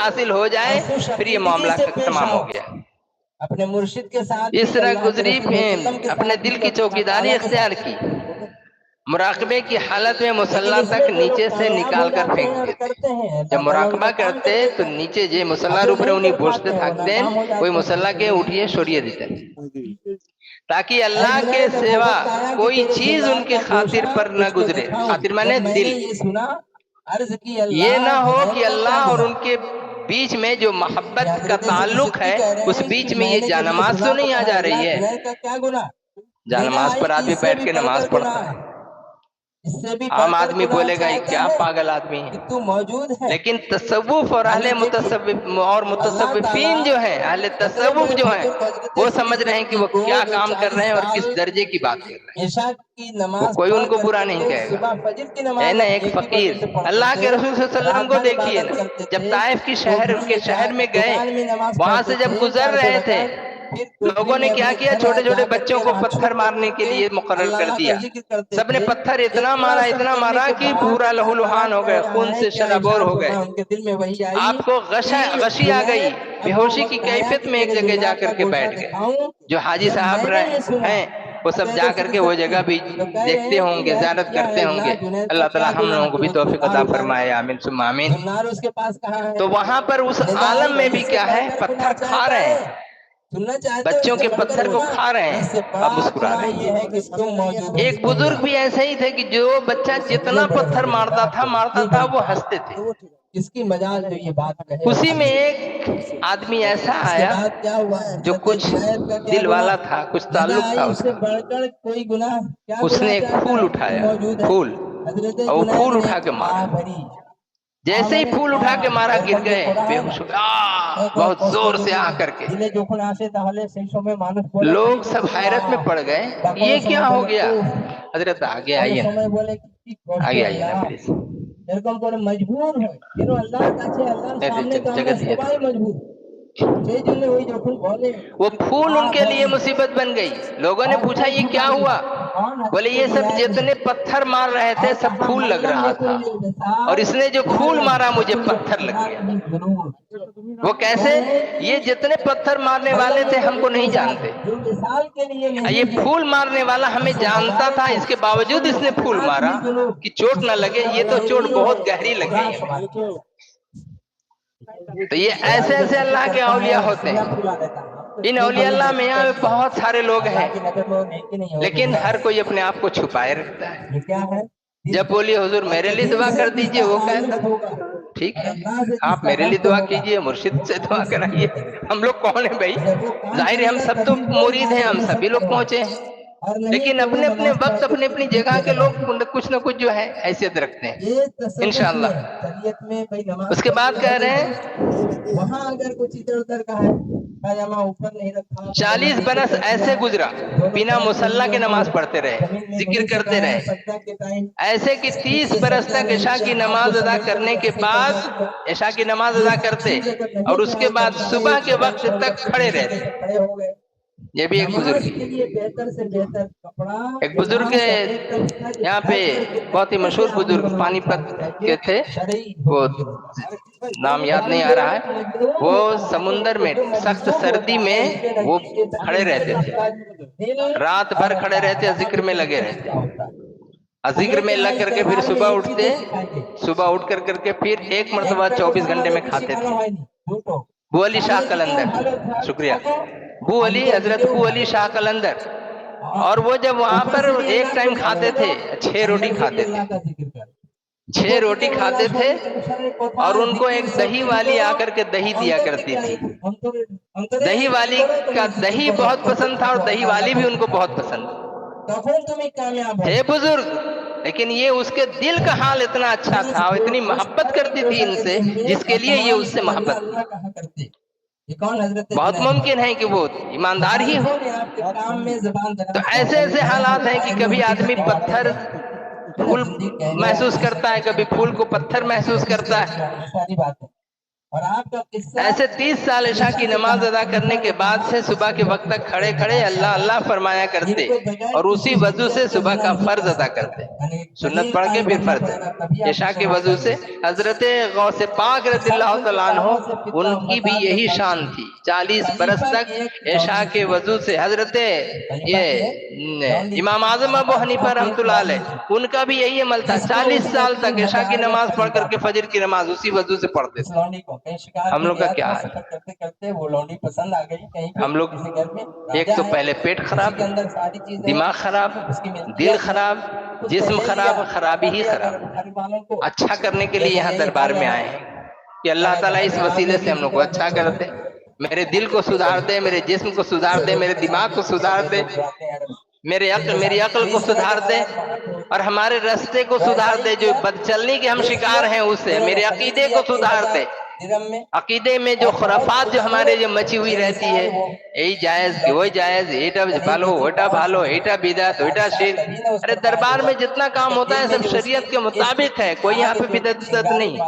حاصل ہو جائے پھر یہ معاملہ تمام ہو گیا۔ اپنے مرشد کے ساتھ اس طرح گزری اپنے دل کی چوکیداری اختیار کی، مراقبے کی حالت میں مصلی تک نیچے سے نکال کر پھینک دیتے۔ جب مراقبہ کرتے تو نیچے جے مصلی روپرے انہیں بوجھتے تھکتے کوئی مصلی کے اٹھیے شوریے دیتے تاکہ اللہ کے سوا کوئی چیز ان کی خاطر پر نہ گزرے۔ خاطر مانے دل، یہ نہ ہو کہ اللہ اور ان کے بیچ میں جو محبت کا تعلق ہے اس بیچ میں یہ جانماز تو نہیں آ جا رہی ہے۔ جانماز پر آدمی بیٹھ کے نماز پڑھتا ہے، عام آدمی بولے گا یہ کیا پاگل آدمی ہے، لیکن تصوف اور متصوفین جو ہیں، اہل تصوف جو ہیں، وہ سمجھ رہے ہیں کہ وہ کیا کام کر رہے ہیں اور کس درجے کی بات کر رہے ہیں۔ وہ کوئی ان کو برا نہیں کہے گا۔ ہے نا ایک فقیر، اللہ کے رسول صلی اللہ علیہ وسلم کو دیکھیے نا، جب طائف کی شہر میں گئے، وہاں سے جب گزر رہے تھے لوگوں نے کیا کیا، چھوٹے چھوٹے بچوں کو پتھر مارنے کے لیے مقرر کر دیا۔ سب نے پتھر اتنا مارا کہ پورا لہو لہان ہو گئے، خون سے شرابور ہو گئے۔ آپ کو غشی آ گئی، بے ہوشی کی کیفیت میں ایک جگہ جا کر کے بیٹھ گئے۔ جو حاجی صاحب ہیں وہ سب جا کر کے وہ جگہ بھی دیکھتے ہوں گے، زیارت کرتے ہوں گے۔ اللہ تعالی ہم لوگوں کو بھی توفیق عطا فرمائے، آمین ثم آمین۔ تو وہاں پر اس عالم میں بھی کیا ہے، پتھر کھا رہے ہیں، بچوں کے پتھر کو کھا رہے ہیں، اب مسکرا رہے ہیں۔ ایک بزرگ بھی ایسے ہی تھے کہ جو بچہ جتنا پتھر مارتا تھا وہ ہنستے تھے۔ اس کی مجال جو یہ بات کہے، اسی میں ایک آدمی ایسا آیا جو کچھ دل والا تھا، کچھ تعلق تھا اس کا۔ کوئی گناہ، اس نے ایک پھول اٹھایا، پھول، اور وہ پھول اٹھا کے مارا۔ جیسے ہی پھول اٹھا کے مارا گر گئے، بے ہوش ہو گئے، بہت زور سے آ کر کے۔ لوگ سب حیرت میں پڑ گئے، یہ کیا ہو گیا؟ حضرت آگے آئیے نا، آگے آئیے نا پلیز، مجبور ہے جگہ دیجیے۔ وہ پھول ان کے لیے مصیبت بن گئی۔ لوگوں نے پوچھا یہ کیا ہوا؟ بولے یہ سب جتنے پتھر مار رہے تھے سب پھول لگ رہا تھا، اور اس نے جو پھول مارا مجھے پتھر لگ گیا۔ وہ کیسے؟ یہ جتنے پتھر مارنے والے تھے ہم کو نہیں جانتے، یہ پھول مارنے والا ہمیں جانتا تھا، اس کے باوجود اس نے پھول مارا کہ چوٹ نہ لگے۔ یہ تو چوٹ بہت گہری لگ گئی ہمیں۔ تو یہ ایسے ایسے اللہ کے اولیاء ہوتے ہیں۔ ان اولیاء اللہ میں یہاں بہت سارے لوگ ہیں، لیکن ہر کوئی اپنے آپ کو چھپائے رکھتا ہے۔ جب بولی حضور میرے لیے دعا کر دیجئے، وہ کہتا ٹھیک ہے آپ میرے لیے دعا کیجئے، مرشد سے دعا کرائیے، ہم لوگ کون ہیں بھائی؟ ظاہر ہے ہم سب تو مرید ہیں، ہم سبھی لوگ پہنچے ہیں، لیکن اپنے اپنے وقت اپنے اپنی جگہ کے لوگ کچھ نہ کچھ جو ہے حیثیت رکھتے ہیں انشاءاللہ۔ اس کے بعد کہہ رہے ہیں وہاں اگر کچھ ادھر ادھر کا ہے، پاجامہ اوپر نہیں رکھا، 40 برس ایسے گزرا، بنا مصلی کے نماز پڑھتے رہے، ذکر کرتے رہے، ایسے کہ 30 برس تک عشاء کی نماز ادا کرنے کے بعد عشاء کی نماز ادا کرتے اور اس کے بعد صبح کے وقت تک کھڑے رہتے۔ یہ بھی ایک بزرگ ایک بزرگ یہاں پہ بہت ہی مشہور بزرگ پانی پت کے تھے، وہ نام یاد نہیں آ رہا ہے، وہ سمندر میں سخت سردی میں وہ کھڑے رہتے تھے، رات بھر کھڑے رہتے، ذکر میں لگے رہتے، ذکر میں لگ کر کے پھر صبح اٹھتے، صبح اٹھ کر کے پھر ایک مرتبہ 24 گھنٹے میں کھاتے تھے۔ بو علی شاہ قلندر، شکریہ، بو علی، حضرت بو علی شاہ قلندر، اور وہ جب وہاں پر ایک ٹائم کھاتے تھے 6 روٹی کھاتے تھے، 6 روٹی کھاتے تھے، اور ان کو ایک دہی والی آ کر کے دہی دیا کرتی تھی، دہی والی کا دہی بہت پسند تھا اور دہی والی بھی ان کو بہت پسند تھے بزرگ، لیکن یہ اس کے دل کا حال اتنا اچھا تھا اور اتنی محبت کرتی تھی ان سے جس کے لیے یہ اس سے محبت تھی۔ بہت ممکن ہے کہ وہ ایماندار ہی ہو۔ تو ایسے ایسے حالات ہیں کہ کبھی آدمی پتھر پھول محسوس کرتا ہے، کبھی پھول کو پتھر محسوس کرتا ہے، और आपका किस्सा ऐसे 30 साल इशा की नमाज अदा करने के बाद से सुबह के वक्त तक खड़े खड़े अल्लाह अल्लाह फरमाया करते और उसी वजू से सुबह का फर्ज अदा करते, सुन्नत पढ़ के फिर फर्ज। इशा के वजू से हजरत गौसे पाक रज़ियल्लाहु तआला अन्हु उनकी भी यही शान थी। 40 बरस तक इशा के वजू से हजरत ये इमाम आजम अबू हनीफा रहमतुल्लाह अलैह उनका भी यही अमल था। 40 साल तक इशा की नमाज पढ़ करके फजर की नमाज उसी वजू से पढ़ते थे। लौंडी को कहीं शिकार हम लोग का क्या सफर करते करते वो लौंडी पसंद आ गई कहीं पे हम लोग किसी घर में, एक राजा तो है, पहले पेट खराब, उसी के अंदर सारी चीजें दिमाग खराब, उसकी मिल्कियत दिल है, खराब, कुछ जिस्म ले खराब, लिया, खराबी ही दिया खराब। घर वालों को। अच्छा करने के लिए यहाँ दरबार में आए हैं कि अल्लाह ताला इस वसीले से हम लोग को अच्छा कर दे, मेरे दिल को सुधार दे, मेरे जिस्म को सुधार दे, मेरे दिमाग को सुधार दे, मेरी अक्ल को सुधार दे और हमारे रास्ते को सुधार दे, जो बदचलनी के हम शिकार हैं उससे मेरे अकीदे को सुधार दे। अकीदे में जो खुराफात जो हमारे जो मची हुई रहती है, यही जायज कि वही जायज, एटा भालो ओटा भालो, एटा बिदअत ओटा शिर्क। अरे दरबार में जितना काम होता है सब शरीयत के मुताबिक है, कोई यहाँ पे बिदअत नहीं।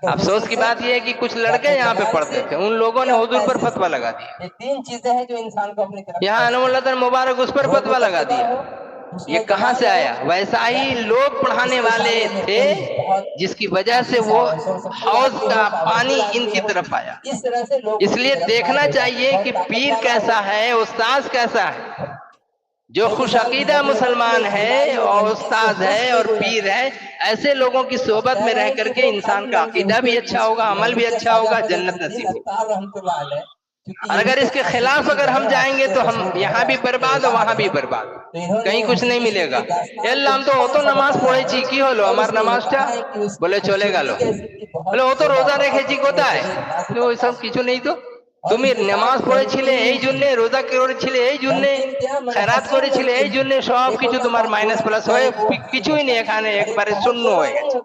अफसोस की बात यह है कि कुछ लड़के यहाँ पे पढ़ते थे, उन लोगों ने हुजूर पर फतवा लगा दिया। ये 3 चीजें हैं जो इंसान को अपनी तरफ यहाँ अनुमुल्लाह मुबारक उस पर फतवा लगा दिया। ये कहाँ से आया? वैसा ही लोग पढ़ाने वाले थे जिसकी वजह से वो हौज का पानी इनकी तरफ आया। इस तरह से लोग इसलिए देखना चाहिए कि पीर कैसा है, उस्ताद कैसा है। जो खुश अकीदा मुसलमान है और उस्ताद है और पीर है, ऐसे लोगों की सोबत में रह करके इंसान का अकीदा भी अच्छा होगा, अमल भी अच्छा होगा, जन्नत नसीब होगा। और अगर इसके खिलाफ अगर हम जाएंगे तो हम यहाँ भी बर्बाद और वहाँ भी बर्बाद, कहीं कुछ नहीं मिलेगा। हम तो नमाज पढ़े ची की होलो हमार नमाजटा बोले चलेगा लो, बोले वो तो रोजा रेखे ची कोথায়, तो सब কিছু নেই। তো তুমি নামাজ পড়েছিলে এই জন্য, রোজা করেছিলে এই জন্য, খেরাত করেছিলে এই জন্য, সব কিছু তোমার মাইনাস প্লাস হয়ে কিছুই নেই, এখানে একবারে শূন্য হয়ে গেছে,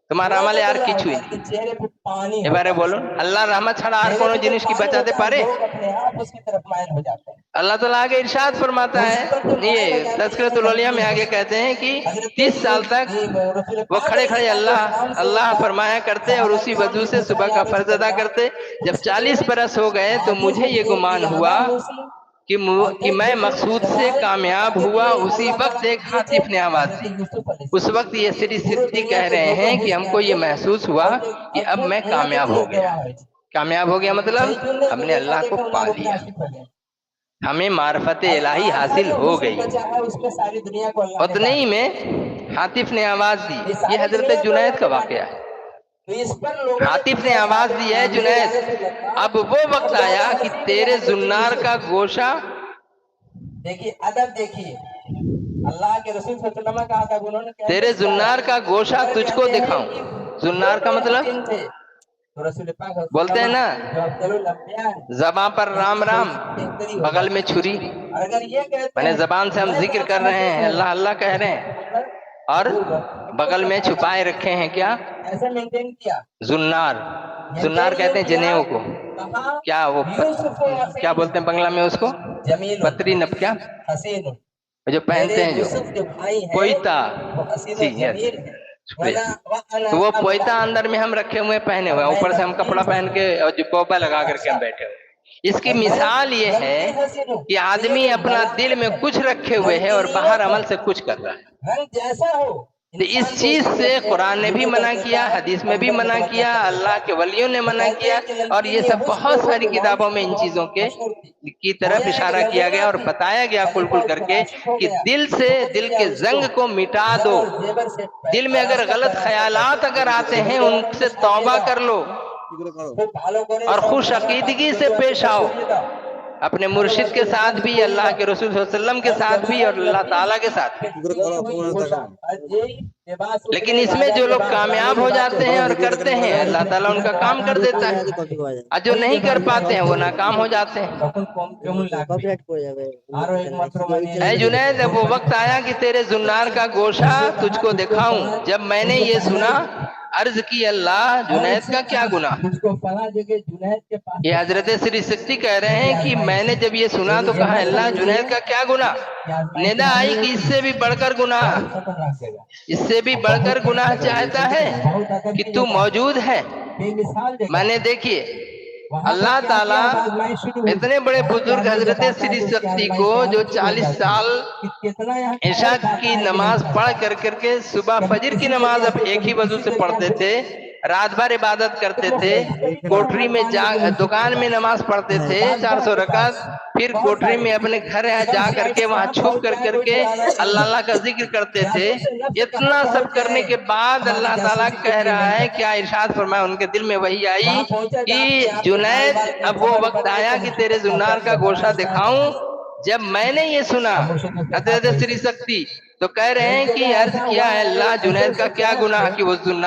তোমার আমলে আর কিছুই নেই। এবারে বলুন আল্লাহর রহমত ছাড়া আর কোন জিনিস কি বাঁচাতে পারে? अल्लाह ताला आगे इरशाद फरमाता है, ये तज़किरतुल औलिया में आगे कहते हैं कि 30 साल तक वो खड़े खड़े अल्लाह अल्लाह फरमाया करते और उसी वजू से सुबह का फर्ज अदा करते। जब 40 बरस हो गए तो मुझे ये गुमान हुआ कि मैं मकसूद से कामयाब हुआ। उसी वक्त एक हातिफ ने आवाज दी। उस वक्त ये श्री सिद्दी कह रहे हैं कि हमको ये महसूस हुआ कि अब मैं कामयाब हो गया। कामयाब हो गया मतलब हमने अल्लाह को पा लिया, हमें मार्फत इलाही हासिल हो गई। उतने ही में हातिफ ने आवाज दी, ये हजरत जुनैद का वाकया है। हातिफ ने आवाज दी है, जुनैद अब वो वक्त आया कि तेरे जुन्नार का गोशा, देखिए अदब देखिए, अल्लाह के रसूल सल्लल्लाहु अलैहि वसल्लम का अदब उन्होंने, तेरे जुन्नार का गोशा तुझको दिखाऊं। जुन्नार का मतलब बोलते हैं ना, जबान पर राम राम बगल में छुरी, मैंने जबान से हम जिक्र कर रहे हैं, अल्लाह अल्लाह कह रहे हैं और बगल में छुपाए रखे हैं क्या? ऐसे मेंटेन किया। जुन्नार, जुन्नार कहते हैं जनेऊ को, क्या वो क्या बोलते हैं बंगला में उसको? पतरी नब, क्या जो पहनते हैं, जो पोईता, तो वो पोईता अंदर में हम रखे हुए पहने हुए, ऊपर से हम कपड़ा पहन के और जुब्बा लगा करके हम बैठे हुए। इसकी मिसाल ये है कि आदमी अपना दिल में कुछ रखे हुए है और बाहर अमल से कुछ कर रहा है। जैसा हो तो इस चीज से कुरान ने भी मना किया, हदीस में भी मना किया, अल्लाह के वलियों ने मना किया, और ये सब बहुत सारी किताबों में इन चीजों के की तरफ इशारा किया गया और बताया गया कुल करके कि दिल से दिल के जंग को मिटा दो। दिल में अगर गलत ख्यालात अगर आते हैं उनसे तौबा कर लो और खुश अकीदगी से पेश आओ, अपने मुर्शिद के साथ भी, अल्लाह के रसूल सल्लल्लाहु अलैहि वसल्लम के साथ भी और अल्लाह ताला के साथ भी। लेकिन इसमें जो लोग कामयाब हो जाते हैं और करते हैं, अल्लाह ताला उनका काम कर देता है, और जो नहीं कर पाते हैं वो नाकाम हो जाते हैं। ऐ जुनैद अब वो वक्त आया कि तेरे जुन्नार का गोशा तुझको दिखाऊं। जब मैंने ये सुना अर्ज की, अल्लाह जुनैद का क्या गुनाह? ये हजरत श्री सिद्दी कह रहे हैं कि मैंने जब ये सुना तो कहा, अल्लाह जुनैद का क्या गुनाह? निदा आई कि इससे भी बढ़कर गुनाह, इससे भी बढ़कर गुनाह चाहता है कि तू मौजूद है बेमिसाल जगह मैंने देखिए वहाँ पर अल्लाह क्या ताला किया? आजमाइश शुरू हुई। इतने बड़े वहाँ बुजुर्ग के आदमी हजरत बताता है श्री कि उसकी शक्ति आजमाइश को यहाँ जो शुरू हो 40 जाती है। साल कि कितना यहाँ ईशा खैर खाता की है कि नहीं नमाज खाता। पढ़ कर करके सुबह कभी फजर की किसी नमाज जरिया अब से, एक कभी ही वजू किसी से जरिया पढ़ते से। थे, रात भर इबादत करते थे, तो कोठरी में जा पानी दुकान में नमाज पढ़ते थे 400 रकात, फिर कोठरी में अपने घर यहाँ जा करके वहां छुप कर करके अल्लाह अल्लाह का जिक्र करते थे। इतना सब करने के बाद अल्लाह ताला कह रहा है, क्या इरशाद फरमाया, उनके दिल में वही आई कि जुनैद अब वो वक्त आया कि तेरे जुन्नार का गोशा दिखाऊं। जब मैंने ये सुना हजरत श्री शक्ति तो कह रहे हैं कि अर्ज किया है अल्लाह, जुनैद का क्या गुनाह कि वो जुन्नार